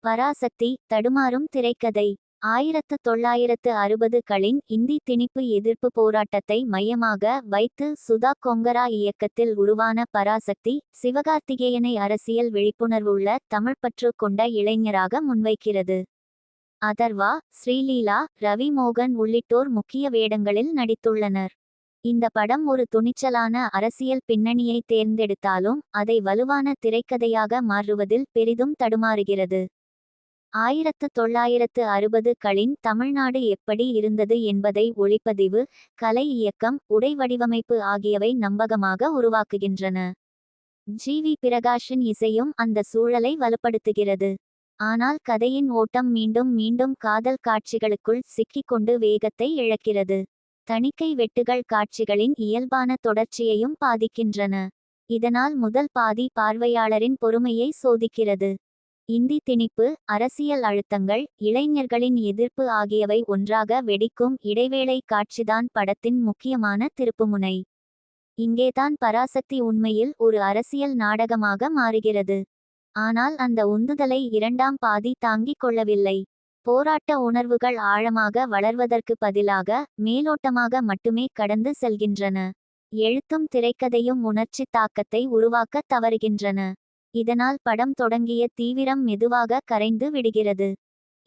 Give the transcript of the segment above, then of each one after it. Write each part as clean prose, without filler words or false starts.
பராசக்தி தடுமாறும் திரைக்கதை. 1960களின் இந்தி திணிப்பு எதிர்ப்பு போராட்டத்தை மையமாக வைத்து சுதா கொங்கரா இயக்கத்தில் உருவான பராசக்தி சிவகார்த்திகேயனை அரசியல் விழிப்புணர்வுள்ள தமிழ்ப்பற்று கொண்ட இளைஞராக முன்வைக்கிறது. அதர்வா, ஸ்ரீலீலா, ரவி மோகன் உள்ளிட்டோர் முக்கிய வேடங்களில் நடித்துள்ளனர். இந்த படம் ஒரு துணிச்சலான அரசியல் பின்னணியை தேர்ந்தெடுத்தாலும் அதை வலுவான திரைக்கதையாக மாற்றுவதில் பெரிதும் தடுமாறுகிறது. 1960களின் தமிழ்நாடு எப்படி இருந்தது என்பதை ஒளிப்பதிவு, கலை, இயக்கம், உடை வடிவமைப்பு ஆகியவை நம்பகமாக உருவாக்குகின்றன. ஜி.வி. பிரகாஷின் இசையும் அந்த சூழலை வலுப்படுத்துகிறது. ஆனால் கதையின் ஓட்டம் மீண்டும் மீண்டும் காதல் காட்சிகளுக்குள் சிக்கிக்கொண்டு வேகத்தை இழக்கிறது. தணிக்கை வெட்டுகள் காட்சிகளின் இயல்பான தொடர்ச்சியையும் பாதிக்கின்றன. இதனால் முதல் பாதி பார்வையாளரின் பொறுமையை சோதிக்கிறது. இந்தி திணிப்பு, அரசியல் அழுத்தங்கள், இளைஞர்களின் எதிர்ப்பு ஆகியவை ஒன்றாக வெடிக்கும் இடைவேளை காட்சிதான் படத்தின் முக்கியமான திருப்புமுனை. இங்கேதான் பராசக்தி உண்மையில் ஒரு அரசியல் நாடகமாக மாறுகிறது. ஆனால் அந்த உந்துதலை இரண்டாம் பாதி தாங்கிக் கொள்ளவில்லை. போராட்ட உணர்வுகள் ஆழமாக வளர்வதற்கு பதிலாக மேலோட்டமாக மட்டுமே கடந்து செல்கின்றன. எழுத்தும் திரைக்கதையும் உணர்ச்சி தாக்கத்தை உருவாக்க தவறுகின்றன. இதனால் படம் தொடங்கிய தீவிரம் மெதுவாக கரைந்து விடுகிறது.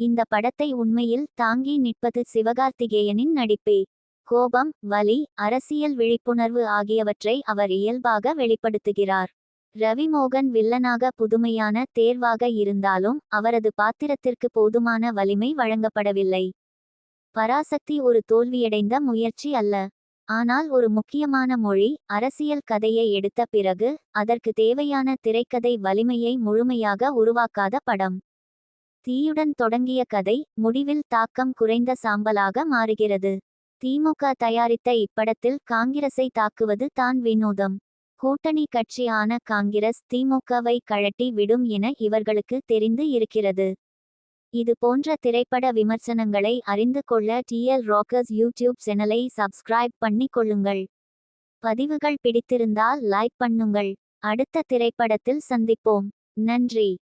இந்த படத்தை உண்மையில் தாங்கி நிற்பது சிவகார்த்திகேயனின் நடிப்பே. கோபம், வலி, அரசியல் விழிப்புணர்வு ஆகியவற்றை அவர் இயல்பாக வெளிப்படுத்துகிறார். ரவி மோகன் வில்லனாக புதுமையான தேர்வாக இருந்தாலும் அவரது பாத்திரத்திற்கு போதுமான வலிமை வழங்கப்படவில்லை. பராசக்தி ஒரு தோல்வியடைந்த முயற்சி அல்ல, ஆனால் ஒரு முக்கியமான மொழி. அரசியல் கதையை எடுத்த பிறகு அதற்கு தேவையான திரைக்கதை வலிமையை முழுமையாக உருவாக்காத படம். தீயுடன் தொடங்கிய கதை முடிவில் தாக்கம் குறைந்த சாம்பலாக மாறுகிறது. திமுக தயாரித்த இப்படத்தில் காங்கிரஸை தாக்குவது தான் வினோதம். கூட்டணி கட்சியான காங்கிரஸ் திமுகவை கழட்டி விடும் என இவர்களுக்கு தெரிந்து இருக்கிறது. இது போன்ற திரைப்பட விமர்சனங்களை அறிந்து கொள்ள TL ராக்கர்ஸ் யூடியூப் சேனலை சப்ஸ்கிரைப் பண்ணி கொள்ளுங்கள். பதிவுகள் பிடித்திருந்தால் லைக் பண்ணுங்கள். அடுத்த திரைப்படத்தில் சந்திப்போம். நன்றி.